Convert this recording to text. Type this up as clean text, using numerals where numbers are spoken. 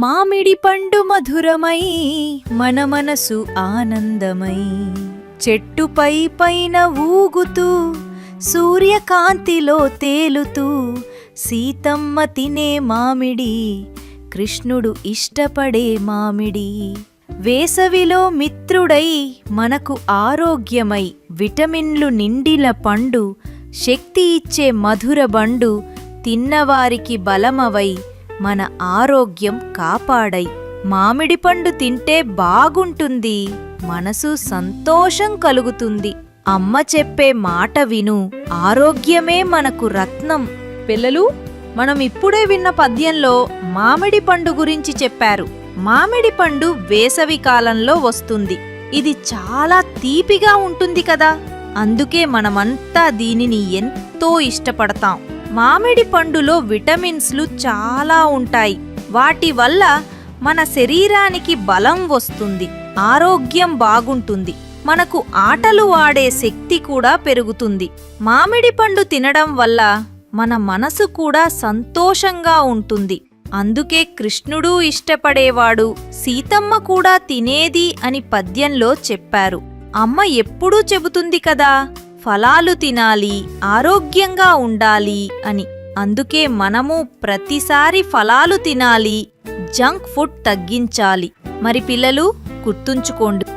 మామిడి పండు మధురమై మన మనసు ఆనందమై చెట్టుపై పైన ఊగుతూ సూర్యకాంతిలో తేలుతూ సీతమ్మ తినే మామిడి కృష్ణుడు ఇష్టపడే మామిడి వేసవిలో మిత్రుడై మనకు ఆరోగ్యమై విటమిన్లు నిండిన పండు శక్తి ఇచ్చే మధుర బండు తిన్నవారికి బలమవై మన ఆరోగ్యం కాపాడై మామిడి పండు తింటే బాగుంటుంది మనసు సంతోషం కలుగుతుంది అమ్మ చెప్పే మాట విను ఆరోగ్యమే మనకు రత్నం. పిల్లలు, మనం ఇప్పుడే విన్న పద్యంలో మామిడి పండు గురించి చెప్పారు. మామిడి పండు వేసవి కాలంలో వస్తుంది. ఇది చాలా తీపిగా ఉంటుంది కదా, అందుకే మనమంతా దీనిని ఎంతో ఇష్టపడతాం. మామిడి పండులో విటమిన్స్లు చాలా ఉంటాయి. వాటి వల్ల మన శరీరానికి బలం వస్తుంది, ఆరోగ్యం బాగుంటుంది, మనకు ఆటలు ఆడే శక్తి కూడా పెరుగుతుంది. మామిడి పండు తినడం వల్ల మన మనసు కూడా సంతోషంగా ఉంటుంది. అందుకే కృష్ణుడు ఇష్టపడేవాడు, సీతమ్మ కూడా తినేది అని పద్యంలో చెప్పారు. అమ్మ ఎప్పుడూ చెబుతుంది కదా, ఫలాలు తినాలి, ఆరోగ్యంగా ఉండాలి అని. అందుకే మనము ప్రతిసారి ఫలాలు తినాలి, జంక్ ఫుడ్ తగ్గించాలి. మరి పిల్లలు, గుర్తుంచుకోండి.